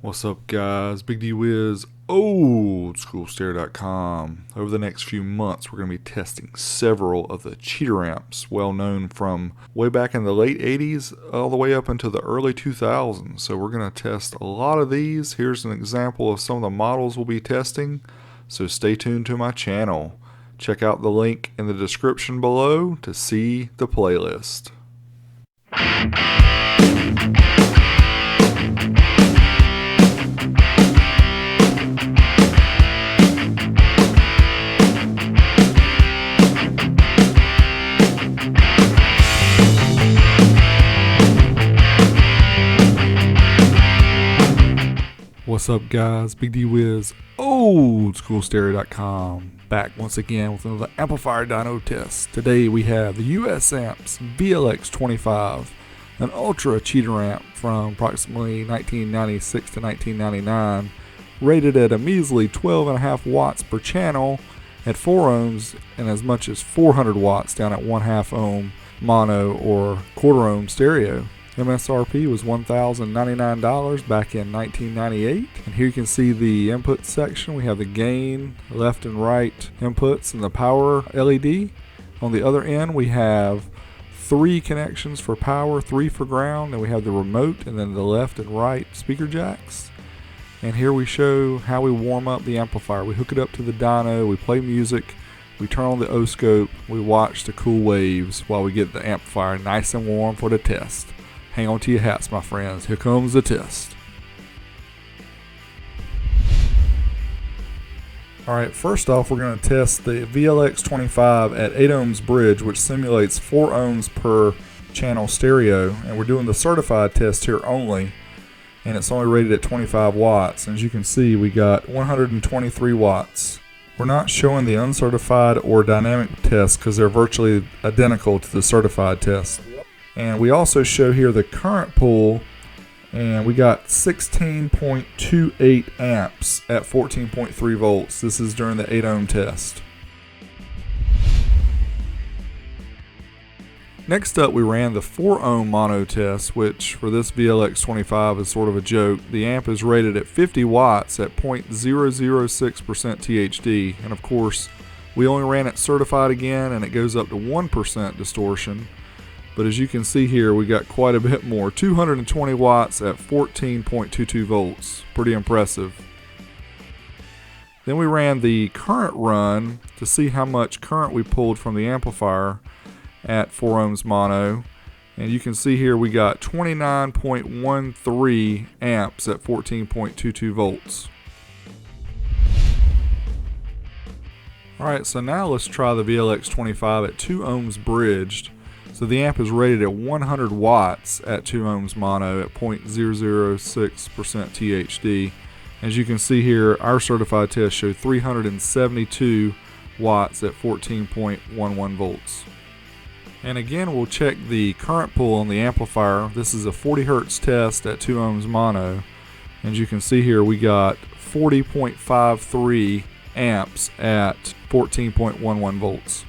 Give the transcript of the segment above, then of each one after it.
What's up, guys? Big D Wiz, oldschoolstereo.com. Over the next few months, we're going to be testing several of the cheater amps, well known from way back in the late 80s all the way up into the early 2000s. So we're going to test a lot of these. Here's an example of some of the models we'll be testing. So stay tuned to my channel. Check out the link in the description below to see the playlist. What's up, guys? Big D Wiz, oldschoolstereo.com, back once again with another amplifier dyno test. Today we have the US Amps VLX-25, an ultra cheater amp from approximately 1996 to 1999, rated at a measly 12.5 watts per channel at 4 ohms and as much as 400 watts down at 1/2 ohm mono or quarter ohm stereo. MSRP was $1,099 back in 1998. And here you can see the input section. We have the gain, left and right inputs, and the power LED. On the other end, we have 3 connections for power, 3 for ground, and we have the remote and then the left and right speaker jacks. And here we show how we warm up the amplifier. We hook it up to the dyno, we play music, we turn on the O-scope, we watch the cool waves while we get the amplifier nice and warm for the test. Hang on to your hats, my friends. Here comes the test. Alright, first off, we're going to test the VLX-25 at 8 ohms bridge, which simulates 4 ohms per channel stereo. And we're doing the certified test here only. And it's only rated at 25 watts. And as you can see, we got 123 watts. We're not showing the uncertified or dynamic test because they're virtually identical to the certified test. And we also show here the current pull, and we got 16.28 amps at 14.3 volts. This is during the 8 ohm test. Next up, we ran the 4 ohm mono test, which for this VLX-25 is sort of a joke. The amp is rated at 50 watts at 0.006% THD, and of course, we only ran it certified again, and it goes up to 1% distortion. But as you can see here, we got quite a bit more. 220 watts at 14.22 volts. Pretty impressive. Then we ran the current run to see how much current we pulled from the amplifier at 4 ohms mono. And you can see here we got 29.13 amps at 14.22 volts. Alright, so now let's try the VLX-25 at 2 ohms bridged. So the amp is rated at 100 watts at 2 ohms mono at 0.006% THD. As you can see here, our certified test showed 372 watts at 14.11 volts. And again, we'll check the current pull on the amplifier. This is a 40 hertz test at 2 ohms mono. As you can see here, we got 40.53 amps at 14.11 volts.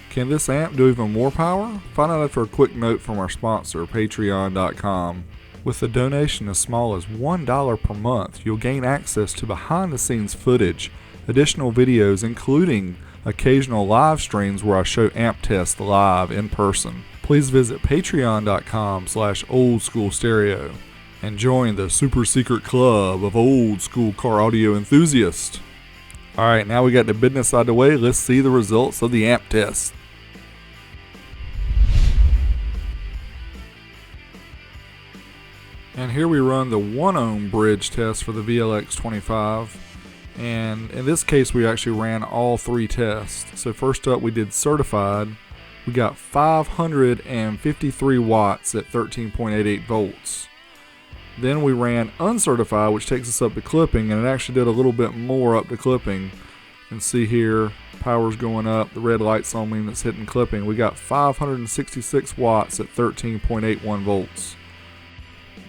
Can this amp do even more power? Find out after a quick note from our sponsor, Patreon.com. With a donation as small as $1 per month, you'll gain access to behind-the-scenes footage, additional videos, including occasional live streams where I show amp tests live in person. Please visit patreon.com/oldschoolstereo and join the super secret club of old school car audio enthusiasts. Alright, now we got the business out of the way. Let's see the results of the amp test. And here we run the 1 ohm bridge test for the VLX-25. And in this case, we actually ran all 3 tests. So first up, we did certified. We got 553 watts at 13.88 volts. Then we ran uncertified, which takes us up to clipping, and it actually did a little bit more up to clipping. You can see here, power's going up, the red light's on me that's hitting clipping. We got 566 watts at 13.81 volts.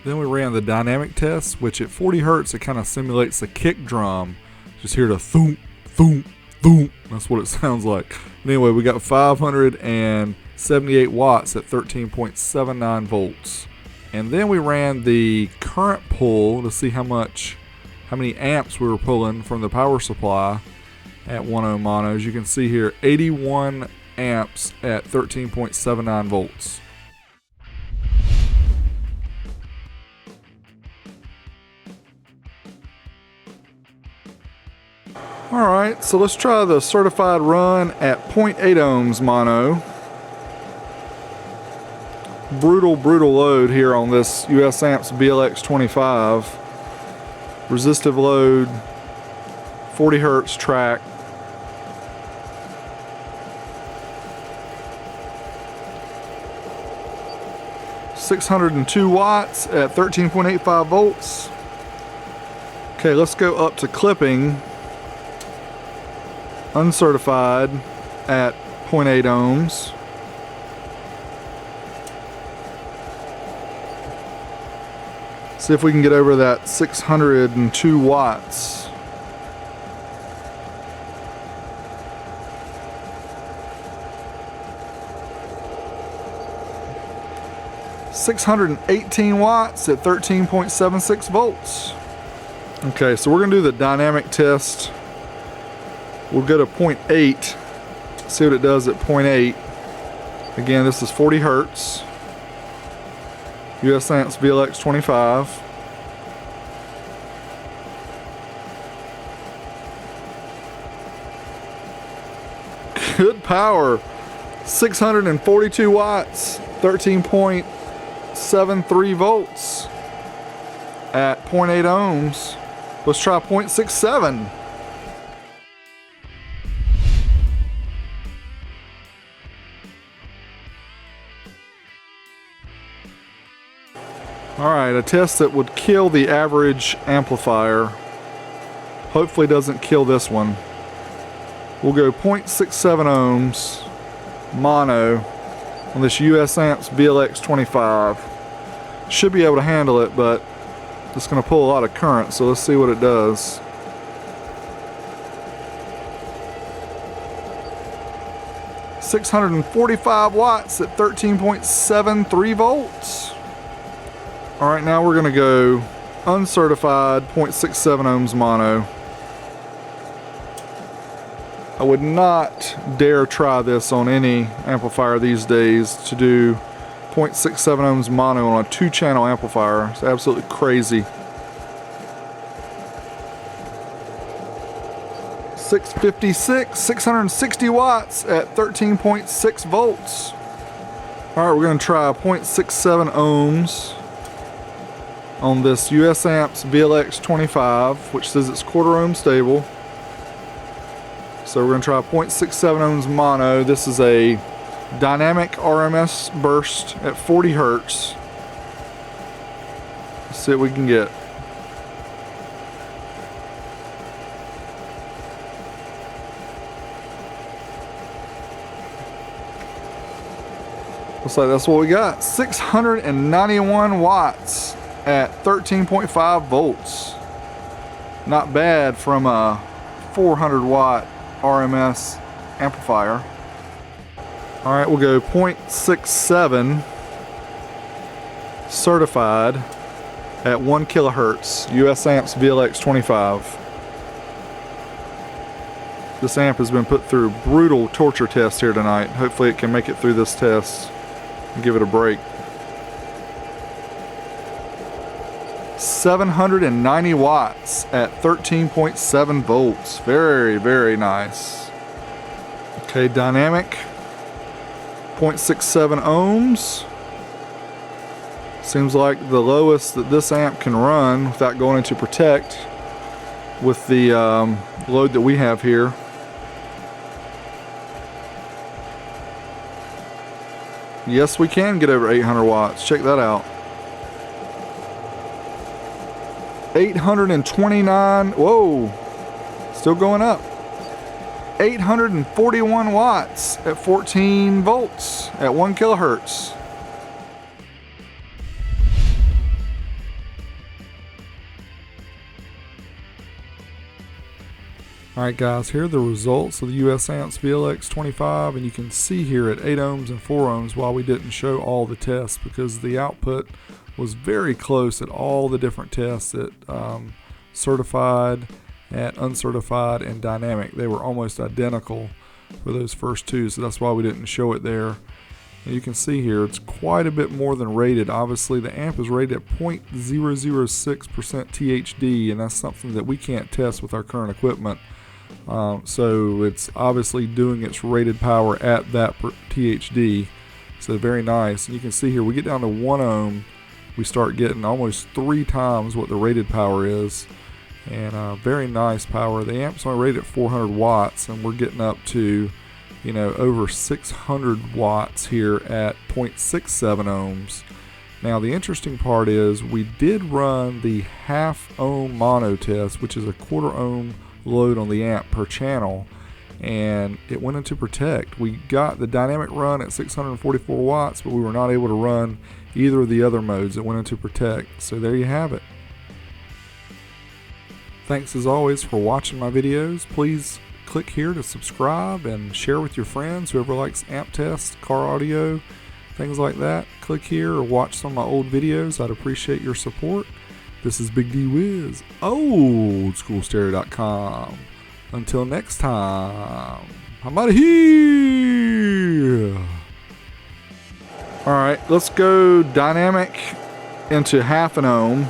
Then we ran the dynamic test, which at 40 hertz, it kind of simulates the kick drum. Just hear the thump, thump, thump. That's what it sounds like. Anyway, we got 578 watts at 13.79 volts. And then we ran the current pull to see how many amps we were pulling from the power supply at 1 ohm mono. As you can see here, 81 amps at 13.79 volts. Alright, so let's try the certified run at 0.8 ohms mono. Brutal load here on this US Amps VLX-25. Resistive load, 40 hertz track. $602 watts at 13.85 volts. Okay, let's go up to clipping. Uncertified at 0.8 ohms. See if we can get over that 602 watts. $618 watts at 13.76 volts. Okay, so we're going to do the dynamic test. We'll go to 0.8, see what it does at 0.8. Again, this is 40 hertz. US Amps VLX-25. Good power. 642 watts, 13.73 volts at 0.8 ohms. Let's try 0.67. Alright, a test that would kill the average amplifier. Hopefully doesn't kill this one. We'll go 0.67 ohms mono on this US Amps VLX-25. Should be able to handle it, but it's going to pull a lot of current, so let's see what it does. $645 watts at 13.73 volts. Alright, now we're going to go uncertified 0.67 ohms mono. I would not dare try this on any amplifier these days to do 0.67 ohms mono on a 2-channel amplifier. It's absolutely crazy. 660 watts at 13.6 volts. Alright, we're going to try 0.67 ohms on this US Amps VLX-25, which says it's quarter ohm stable. So we're going to try 0.67 ohms mono. This is a dynamic RMS burst at 40 hertz. Let's see what we can get. Looks like that's what we got. 691 watts at 13.5 volts. Not bad from a 400 watt RMS amplifier. Alright, we'll go 0.67 certified at 1 kilohertz, US Amps VLX-25. This amp has been put through brutal torture tests here tonight. Hopefully it can make it through this test and give it a break. 790 watts at 13.7 volts. Very, very nice. Okay, dynamic 0.67 ohms. Seems like the lowest that this amp can run without going into protect with the load that we have here. Yes, we can get over 800 watts. Check that out. 829, whoa, still going up. 841 watts at 14 volts at 1 kilohertz. Alright guys, here are the results of the US Amps VLX-25, and you can see here at 8 ohms and 4 ohms why we didn't show all the tests, because the output was very close at all the different tests at certified, at uncertified, and dynamic. They were almost identical for those first two, so that's why we didn't show it there. And you can see here it's quite a bit more than rated. Obviously the amp is rated at 0.006% THD, and that's something that we can't test with our current equipment. So it's obviously doing its rated power at that THD. So very nice. And you can see here we get down to 1 ohm, we start getting almost 3 times what the rated power is. And very nice power. The amp's only rated at 400 watts, and we're getting up to, you know, over 600 watts here at 0.67 ohms. Now the interesting part is we did run the half ohm mono test, which is a 1/4 ohm load on the amp per channel, and it went into protect. We got the dynamic run at 644 watts, but we were not able to run either of the other modes that went into protect. So there you have it. Thanks as always for watching my videos. Please click here to subscribe and share with your friends, whoever likes amp tests, car audio, things like that. Click here or watch some of my old videos. I'd appreciate your support. This is Big D Wiz, oldschoolstereo.com. Until next time, I'm out of here. Alright, let's go dynamic into 1/2 ohm.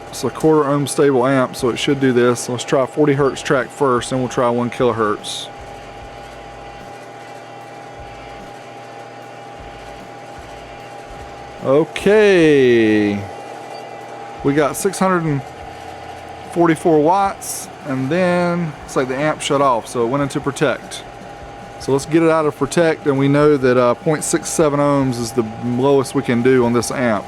It's a 1/4 ohm stable amp, so it should do this. Let's try 40 hertz track first, then we'll try 1 kilohertz. Okay, we got 644 watts, and then it's like the amp shut off, so it went into protect. So let's get it out of protect, and we know that 0.67 ohms is the lowest we can do on this amp.